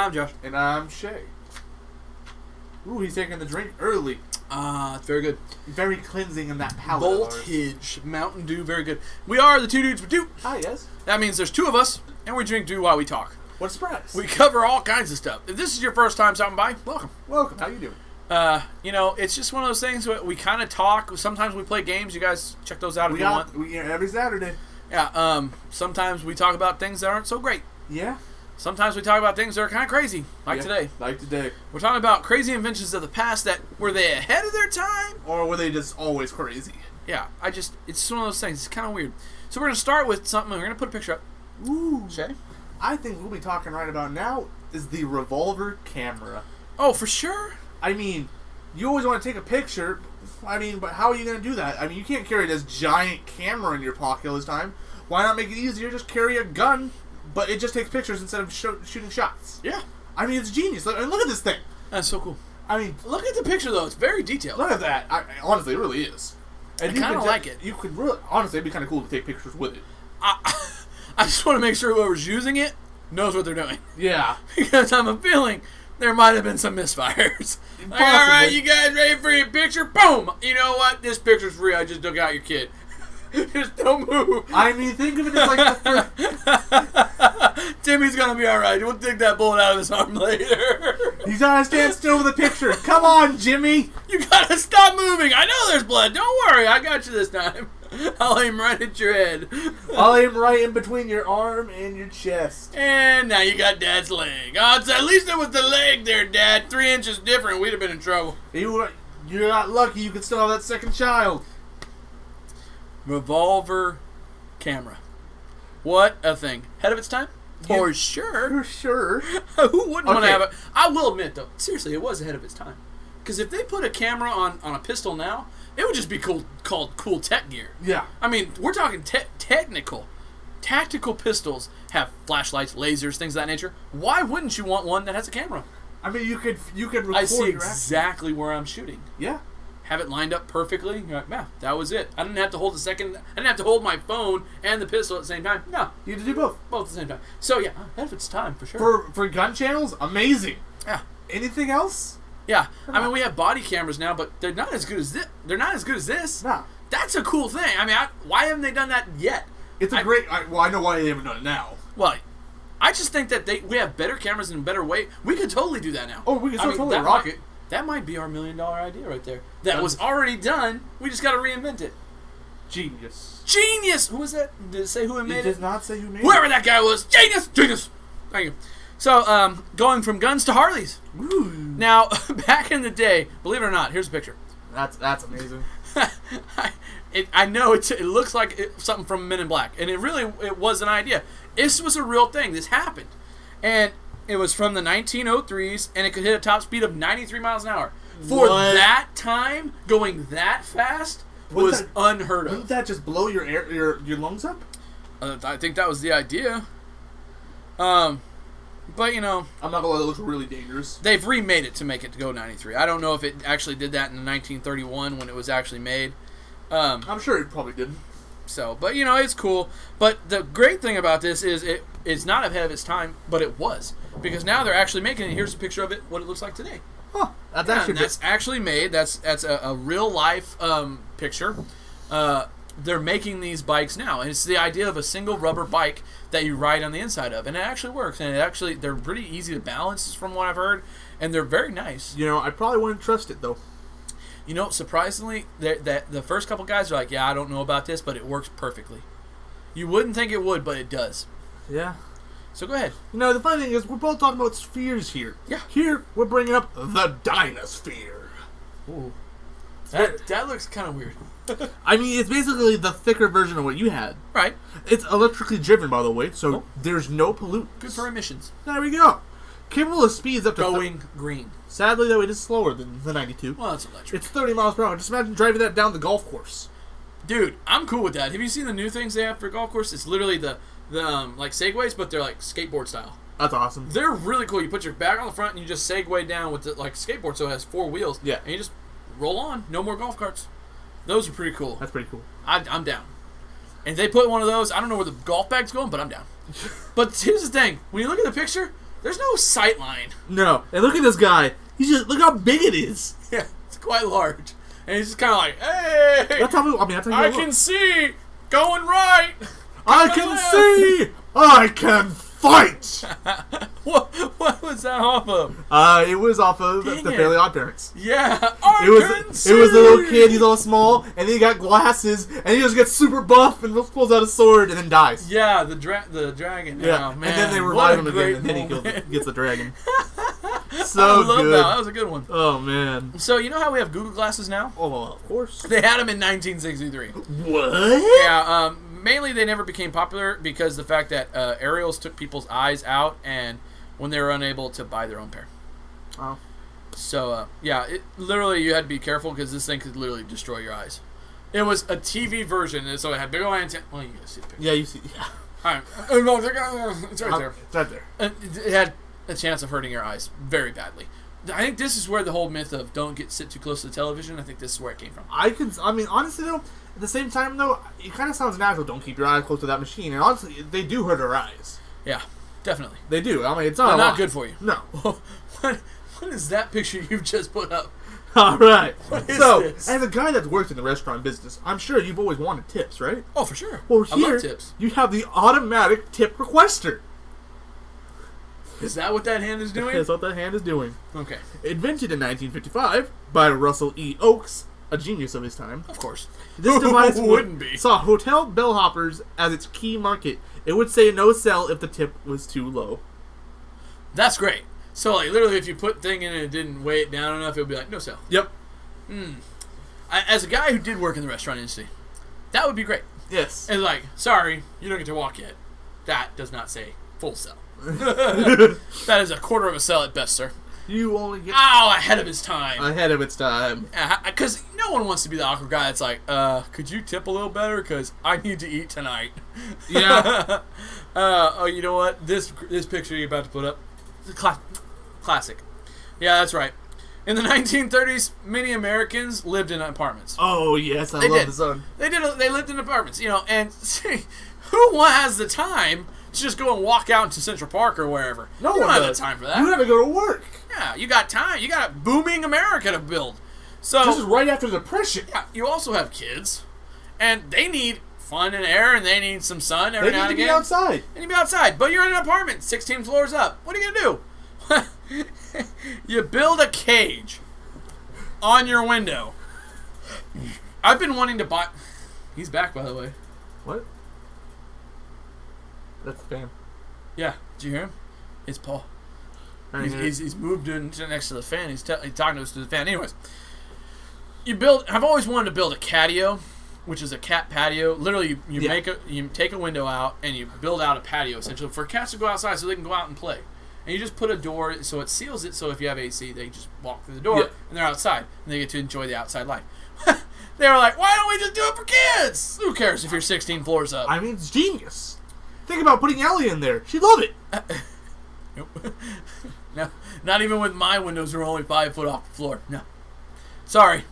I'm Josh. And I'm Shae. Ooh, he's taking the drink early. It's very good. Very cleansing in that palate. Voltage. Mountain Dew, very good. We are the Two Dudes with Dew. Hi, yes. That means there's two of us, and we drink Dew while we talk. What a surprise. We cover all kinds of stuff. If this is your first time stopping by, welcome. Welcome. How you doing? It's just one of those things where we kind of talk. Sometimes we play games. You guys check those out if you want. Every Saturday. Yeah, sometimes we talk about things that aren't so great. Yeah. Sometimes we talk about things that are kind of crazy, like today. Like today. We're talking about crazy inventions of the past that, were they ahead of their time? Or were they just always crazy? Yeah, it's just one of those things. It's kind of weird. So we're going to start with something. We're going to put a picture up. Ooh. Shae? I think we'll be talking right about now is the Revolver Camera. Oh, for sure? I mean, you always want to take a picture. I mean, but how are you going to do that? I mean, you can't carry this giant camera in your pocket all the time. Why not make it easier? Just carry a gun, but it just takes pictures instead of shooting shots. Yeah. I mean, it's genius. Look at this thing. That's so cool. I mean, look at the picture, though. It's very detailed. Look at that. Honestly, it really is. And I kind of like it. You could really, honestly, it'd be kind of cool to take pictures with it. I just want to make sure whoever's using it knows what they're doing. Yeah. Because I'm a feeling there might have been some misfires. Like, all right, you guys ready for your picture? Boom! You know what? This picture's free. I just took out your kid. Just don't move. I mean, think of it as like Timmy's gonna be alright. We'll dig that bullet out of his arm later. He's gotta stand still with the picture. Come on, Jimmy. You gotta stop moving. I know there's blood. Don't worry. I got you this time. I'll aim right at your head. I'll aim right in between your arm and your chest. And now you got Dad's leg. Oh, at least it was the leg there, Dad. 3 inches different. We'd have been in trouble. You're not lucky. You could still have that second child. Revolver Camera. What a thing. Ahead of its time? For sure. For sure. Who wouldn't want to have it? I will admit, though, seriously, it was ahead of its time. Because if they put a camera on a pistol now, it would just be called cool tech gear. Yeah. I mean, we're talking technical. Tactical pistols have flashlights, lasers, things of that nature. Why wouldn't you want one that has a camera? I mean, you could record. I see exactly where I'm shooting. Yeah. Have it lined up perfectly. You're like, yeah, that was it. I didn't have to hold I didn't have to hold my phone and the pistol at the same time. No. You had to do both. Both at the same time. So, yeah, ahead of its time, for sure. For gun channels, amazing. Yeah. Anything else? Yeah. I mean, we have body cameras now, but they're not as good as this. They're not as good as this. No. That's a cool thing. I mean, why haven't they done that yet? It's a great... Well, I know why they haven't done it now. Well, I just think that we have better cameras in a better way. We could totally do that now. Oh, we could totally rock it. That might be our $1 million idea right there. That was already done. We just got to reinvent it. Genius. Genius! Who was that? Did it say who made it? It does not say who made it. Whoever that guy was. Genius! Genius! Thank you. So, going from guns to Harleys. Ooh. Now, back in the day, believe it or not, here's a picture. That's amazing. I know it looks like something from Men in Black, and it was an idea. This was a real thing. This happened. And it was from the 1903s, and it could hit a top speed of 93 miles an hour. For that time, going that fast was unheard of. Wouldn't that just blow your lungs up? I think that was the idea. But, you know... I'm not going to lie, that looks really dangerous. They've remade it to make it to go 93. I don't know if it actually did that in 1931 when it was actually made. I'm sure it probably didn't. So, but, you know, it's cool. But the great thing about this is it's not ahead of its time, but it was. Because now they're actually making it. Here's a picture of it, what it looks like today. Huh. That's actually made. That's a real-life picture. They're making these bikes now, and it's the idea of a single rubber bike that you ride on the inside of, and it actually works. And they're pretty easy to balance, from what I've heard, and they're very nice. You know, I probably wouldn't trust it though. You know, surprisingly, the first couple guys are like, "Yeah, I don't know about this, but it works perfectly." You wouldn't think it would, but it does. Yeah. So go ahead. You know, the funny thing is, we're both talking about spheres here. Yeah. Here, we're bringing up the Dynasphere. Ooh. That looks kind of weird. I mean, it's basically the thicker version of what you had. Right. It's electrically driven, by the way, so there's no pollutants. Good for emissions. There we go. Capable of speeds up to... Going green. Sadly, though, it is slower than the 92. Well, it's electric. It's 30 miles per hour. Just imagine driving that down the golf course. Dude, I'm cool with that. Have you seen the new things they have for golf course? It's literally the like segways, but they're like skateboard style. That's awesome. They're really cool. You put your back on the front and you just segue down with the like skateboard, so it has 4 wheels. Yeah. And you just roll on. No more golf carts. Those are pretty cool. That's pretty cool. I'm down. And if they put one of those, I don't know where the golf bag's going, but I'm down. But here's the thing. When you look at the picture, There's no sight line. No. And look at this guy. Look how big it is. Yeah, it's quite large. And he's just kind of like, hey, That's how I can see, going right. I can see. I can fight. What was that off of? It was off of The Fairly Odd Parents. Yeah, It was the little kid. He's all small, and then he got glasses, and he just gets super buff and pulls out a sword and then dies. Yeah, the dragon. Yeah, oh, man. And then they revive him again, and then he gets the dragon. So I love good. that. That was a good one. Oh man. So you know how we have Google Glasses now? Oh, well, of course. They had them in 1963. What? Yeah. Mainly they never became popular because the fact that aerials took people's eyes out, and when they were unable to buy their own pair. Oh. So yeah, literally you had to be careful because this thing could literally destroy your eyes. It was a TV version, and so it had big old antenna. Well, you guys see the picture. Yeah, you see. Yeah. All right. No, it's right there. It's right there. It had a chance of hurting your eyes very badly. I think this is where the whole myth of don't sit too close to the television, I think this is where it came from. I mean, honestly, though, at the same time, though, it kind of sounds natural. Don't keep your eyes close to that machine. And honestly, they do hurt our eyes. Yeah, definitely. They do. I mean, it's They're not not good for you. No. What is that picture you've just put up? All right. So, this? as a guy that's worked in the restaurant business, I'm sure you've always wanted tips, right? Oh, for sure. Well, I here, love tips. you have the automatic tip requester. Is that what that hand is doing? That's what that hand is doing. Okay. Invented in 1955 by Russell E. Oakes, a genius of his time. Of course. This device wouldn't be. saw hotel bellhoppers as its key market. It would say no sell if the tip was too low. That's great. So, like, literally, if you put thing in and it didn't weigh it down enough, it would be like, no sell. Yep. As a guy who did work in the restaurant industry, that would be great. Yes. And like, sorry, you don't get to walk yet. That does not say full sell. That is a quarter of a sell at best, sir. You only get ahead of its time. ahead of its time. Because no one wants to be the awkward guy that's like, could you tip a little better? Because I need to eat tonight. Yeah. Oh, you know what? This picture you're about to put up, classic. Yeah, that's right. In the 1930s, many Americans lived in apartments. Oh yes, I love the sun. They lived in apartments, you know, and see, who has the time to just go and walk out into Central Park or wherever? No you one don't have does. the time for that. You have to go to work. Yeah, you got time. You got a booming America to build. So This is right after the Depression. yeah, you also have kids, and they need fun and air, and they need some sun every They now need and to again. be outside. They need to be outside, but you're in an apartment, 16 floors up. What are you gonna do? You build a cage on your window. I've been wanting to buy. He's back, by the way. What? That's the fan. Yeah, did you hear him? It's Paul. He's moved in next to the fan. He's talking to us through the fan. Anyways, I've always wanted to build a catio, which is a cat patio. Literally, you take a window out and you build out a patio essentially for cats to go outside so they can go out and play. And you just put a door so it seals it. So if you have AC, they just walk through the door and they're outside and they get to enjoy the outside life. They were like, "Why don't we just do it for kids? Who cares if you're 16 floors up?" I mean, it's genius. Think about putting Ellie in there. She'd love it. Nope. No, not even with my windows who are only 5 foot off the floor. No. Sorry.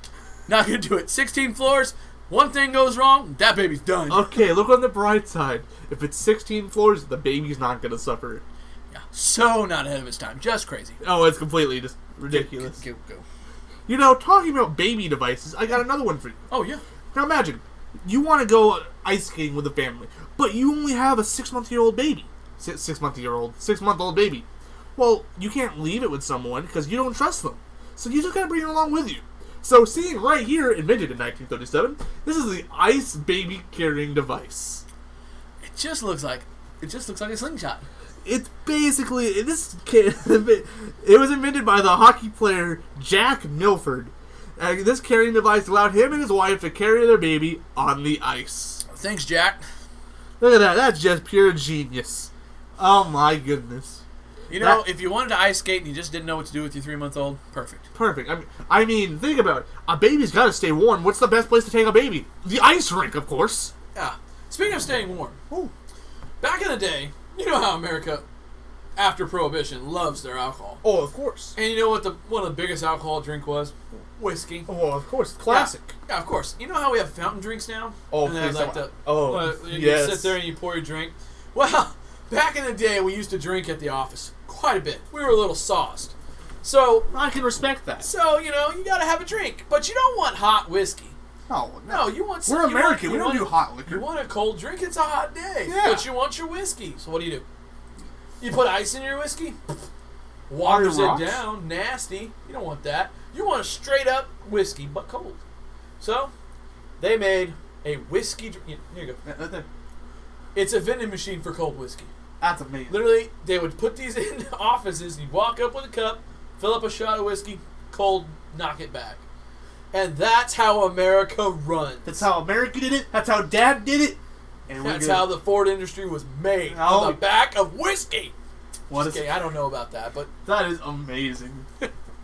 Not going to do it. 16 floors, one thing goes wrong, that baby's done. Okay, look on the bright side. If it's 16 floors, the baby's not going to suffer. Yeah. So not ahead of its time. Just crazy. Oh, it's completely just ridiculous. Go. You know, talking about baby devices, I got another one for you. Oh, yeah. Now imagine, you want to go ice skating with a family, but you only have a 6-month-old baby. 6-month-old baby. Well, you can't leave it with someone because you don't trust them. So you just gotta bring it along with you. So seeing right here, invented in 1937, this is the ice baby carrying device. It just looks like a slingshot. It's basically it was invented by the hockey player Jack Milford. This carrying device allowed him and his wife to carry their baby on the ice. Thanks, Jack. Look at that. That's just pure genius. Oh my goodness. You know, if you wanted to ice skate and you just didn't know what to do with your 3-month-old, perfect. Perfect. I mean, think about it. A baby's got to stay warm. What's the best place to take a baby? The ice rink, of course. Yeah. Speaking of staying warm, back in the day, you know how America, after Prohibition, loves their alcohol. Oh, of course. And you know what one of the biggest alcohol drink was? Whiskey. Oh, of course. Classic. Yeah, of course. You know how we have fountain drinks now? Oh, and then please you sit there and you pour your drink. Well, back in the day, we used to drink at the office. quite a bit. We were a little sauced. So I can respect that. So, you gotta have a drink. But you don't want hot whiskey. No, you want some... We're American. We don't do hot liquor. You want a cold drink? It's a hot day. Yeah. But you want your whiskey. So what do? You put ice in your whiskey? Waters it down. Nasty. You don't want that. You want a straight up whiskey, but cold. So, they made a whiskey... Here you go. Right there. It's a vending machine for cold whiskey. That's amazing. Literally, they would put these in offices. You'd walk up with a cup, fill up a shot of whiskey, cold, knock it back. And that's how America runs. That's how America did it. That's how Dad did it. And that's how the Ford industry was made. On the back of whiskey. Okay, I don't know about that, but... That is amazing.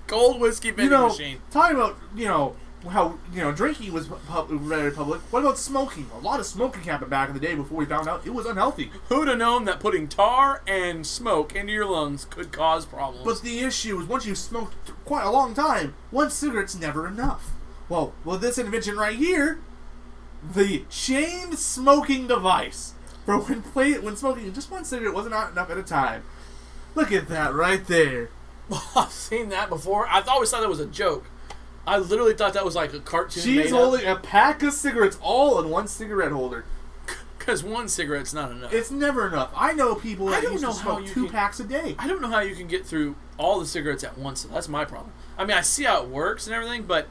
Cold whiskey vending machine. Talking about, how, drinking was very public. What about smoking? A lot of smoking happened back in the day before we found out it was unhealthy. Who'd have known that putting tar and smoke into your lungs could cause problems? But the issue is once you've smoked quite a long time, one cigarette's never enough. Well, this invention right here, the chained smoking device for when smoking just one cigarette wasn't enough at a time. Look at that right there. I've seen that before. I always thought that was a joke. I literally thought that was like a cartoon. She's holding a pack of cigarettes all in one cigarette holder. Because one cigarette's not enough. It's never enough. I know people that used to smoke 2 packs a day. I don't know how you can get through all the cigarettes at once. That's my problem. I mean, I see how it works and everything, but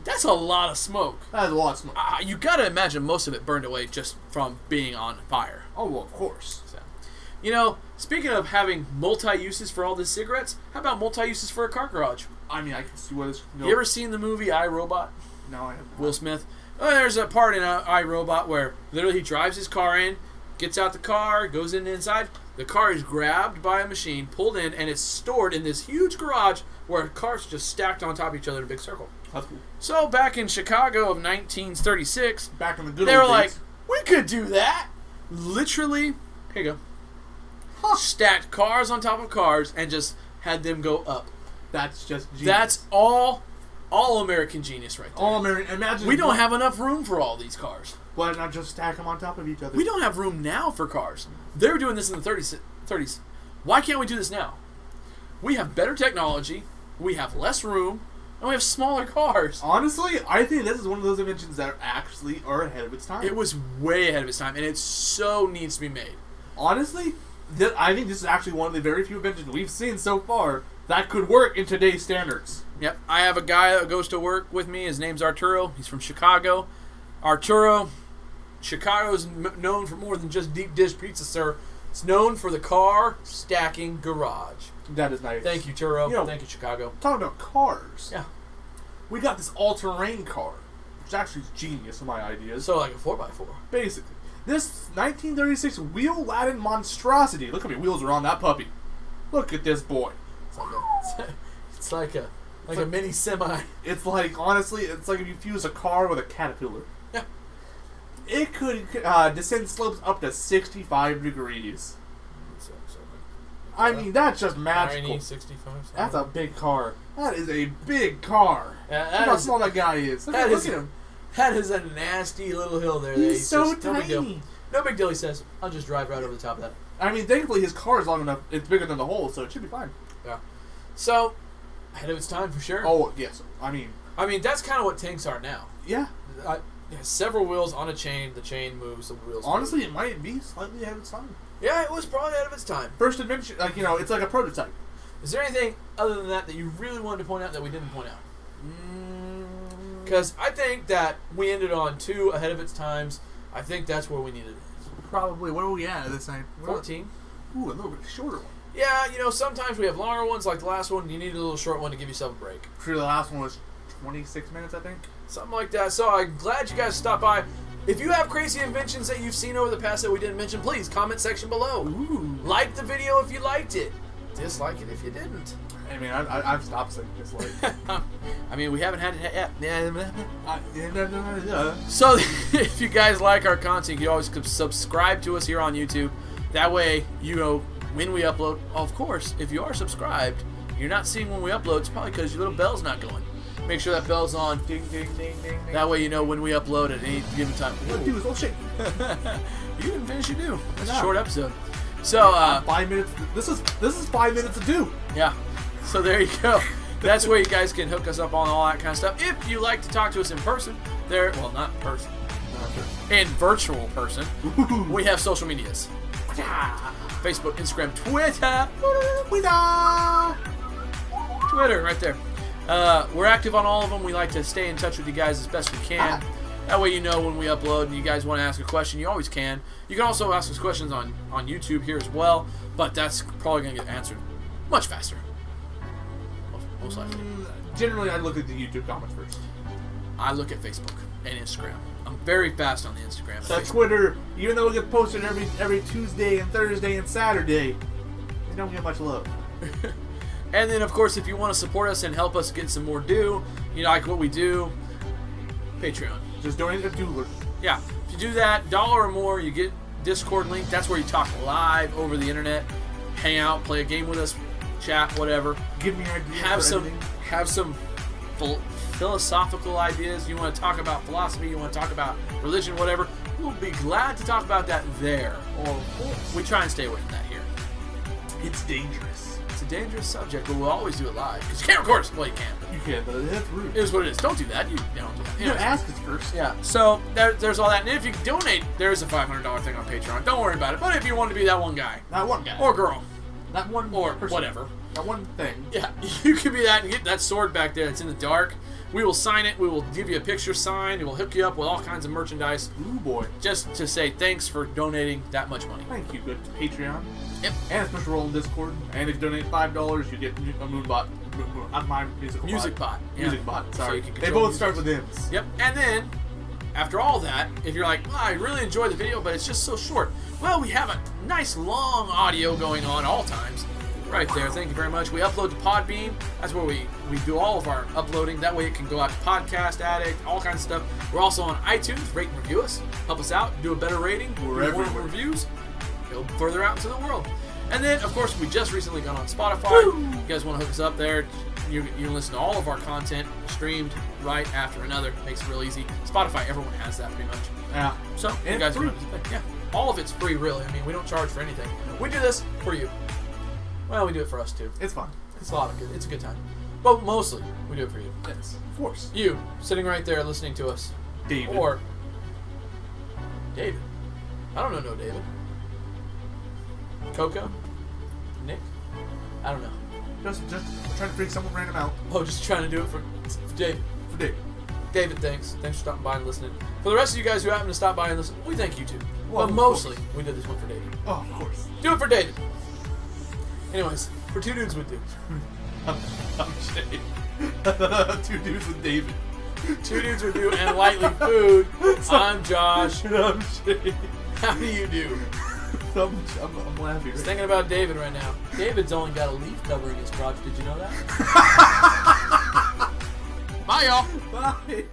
that's a lot of smoke. That is a lot of smoke. You got to imagine most of it burned away just from being on fire. Oh, well, of course. So, speaking of having multi-uses for all these cigarettes, how about multi-uses for a car garage? I mean, I can see what it's... You ever seen the movie I, Robot? No, I haven't. Will Smith? Oh, there's a part in I, Robot where literally he drives his car in, gets out the car, goes in inside. The car is grabbed by a machine, pulled in, and it's stored in this huge garage where cars just stacked on top of each other in a big circle. That's cool. So back in Chicago of 1936, back in the good they were old like, days. we could do that. Literally, here you go. Stacked cars on top of cars and just had them go up. That's just genius. That's all American genius right there. All American. Imagine we don't have enough room for all these cars. Why not just stack them on top of each other? We don't have room now for cars. They were doing this in the 30s. Why can't we do this now? We have better technology, we have less room, and we have smaller cars. Honestly, I think this is one of those inventions that actually are ahead of its time. It was way ahead of its time, and it so needs to be made. Honestly, I think this is actually one of the very few inventions we've seen so far that could work in today's standards. Yep. I have a guy that goes to work with me. His name's Arturo. He's from Chicago. Arturo, Chicago is known for more than just deep dish pizza, sir. It's known for the car stacking garage. That is nice. Thank you, Turo. Thank you, Chicago. Talking about cars. Yeah. We got this all-terrain car, which actually is genius in my ideas. So like a 4x4. Basically. This 1936 wheel-laden monstrosity. Look how many wheels are on that puppy. Look at this boy. It's like a mini semi. It's like, honestly, it's like if you fuse a car with a caterpillar. Yeah. It could descend slopes up to 65 degrees. I mean, that's just magical. 65. That's a big car. That is a big car. Yeah, look how small that guy is. Look at him. That is a nasty little hill there. He's so tiny. No big deal. No big deal, he says. I'll just drive right over the top of that. I mean, thankfully his car is long enough. It's bigger than the hole, so it should be fine. Yeah. So, ahead of its time for sure. Oh, yes. I mean, that's kind of what tanks are now. Yeah. It has several wheels on a chain. The chain moves. The wheels honestly, move. It might be slightly ahead of its time. Yeah, it was probably ahead of its time. First invention, it's like a prototype. Is there anything other than that you really wanted to point out that we didn't point out? Because I think that we ended on 2 ahead of its times. I think that's where we needed it. Probably. Where are we at this time? 14. Ooh, a little bit shorter one. Yeah, sometimes we have longer ones like the last one. You need a little short one to give yourself a break. Sure, the last one was 26 minutes, I think. Something like that. So I'm glad you guys stopped by. If you have crazy inventions that you've seen over the past that we didn't mention, please comment section below. Ooh. Like the video if you liked it. Dislike it if you didn't. I mean, I've stopped saying dislike. I mean, we haven't had it yet. Yeah. So, if you guys like our content, you can always subscribe to us here on YouTube. That way, you know when we upload. Of course, if you are subscribed, you're not seeing when we upload. It's probably because your little bell's not going. Make sure that bell's on. Ding, ding, ding, ding, ding. That way you know when we upload at any given time. Dude, oh shit. You didn't finish your do. That's a short episode. So 5 minutes. This is 5 minutes to do. yeah. So there you go. That's where you guys can hook us up on all that kind of stuff. If you like to talk to us in person, not in person, in virtual person, we have social medias. Facebook, Instagram, Twitter, right there. We're active on all of them. We like to stay in touch with you guys as best we can. That way you know when we upload and you guys want to ask a question, you always can. You can also ask us questions on YouTube here as well, but that's probably going to get answered much faster. Most likely. Generally, I look at the YouTube comments first. I look at Facebook and Instagram. I'm very fast on the Instagram. So Twitter, even though it gets posted every Tuesday and Thursday and Saturday, they don't get much love. And then, of course, if you want to support us and help us get some more like what we do, Patreon. Just donate a $2. Yeah. If you do that, $1 or more, you get Discord link. That's where you talk live over the internet, hang out, play a game with us, chat, whatever. Give me ideas. Have some philosophical ideas. You want to talk about philosophy, you want to talk about religion, whatever. We'll be glad to talk about that there. Or we try and stay away from that here. It's dangerous. It's a dangerous subject, but we'll always do it live. Because you can't record us. Well, you can. You can, but that's rude. It is what it is. Don't do that. You don't do that. You gotta ask us first. Yeah. So there's all that. And if you donate, there's a $500 thing on Patreon. Don't worry about it. But if you want to be that one guy. That one guy. Or girl. That one or person. Whatever. That one thing. Yeah, you can be that and get that sword back there that's in the dark. We will sign it. We will give you a picture signed. We will hook you up with all kinds of merchandise. Ooh, boy. Just to say thanks for donating that much money. Thank you, good Patreon. Yep. And a special role in Discord. And if you donate $5, you get a Moonbot. My music bot. Yeah. Music bot, sorry. So they both start with M's. Yep. And then, after all that, if you're like, I really enjoyed the video, but it's just so short. Well, we have a nice long audio going on all times. Right there. Thank you very much. We upload to Podbean. That's where we do all of our uploading. That way it can go out to Podcast Addict, all kinds of stuff. We're also on iTunes. Rate and review us. Help us out. Do a better rating. We're more everywhere. Reviews. Go further out into the world. And then, of course, we just recently got on Spotify. You guys want to hook us up there. You can listen to all of our content streamed right after another. Makes it real easy. Spotify, everyone has that pretty much. Yeah. So, and you guys free. Yeah. All of it's free, really. I mean, we don't charge for anything. We do this for you. Well, we do it for us too. It's fun. It's a lot of good. It's a good time. But mostly, we do it for you. Yes. Of course. You, sitting right there listening to us. David. Or David. I don't know no David. Coco? Nick? I don't know. Just trying to figure someone random out. Oh, just trying to do it for David. For David. David, thanks. Thanks for stopping by and listening. For the rest of you guys who happen to stop by and listen, we thank you too. Well, but mostly, we did this one for David. Oh, of course. Do it for David. Anyways, for Two Dudes Would Do. I'm Shae. 2 Dudes with David. 2 Dudes Would Do and Lightly Food. I'm Josh. I'm Shae. How do you do? I'm laughing. Just thinking about David right now. David's only got a leaf covering his crotch. Did you know that? Bye, y'all. Bye.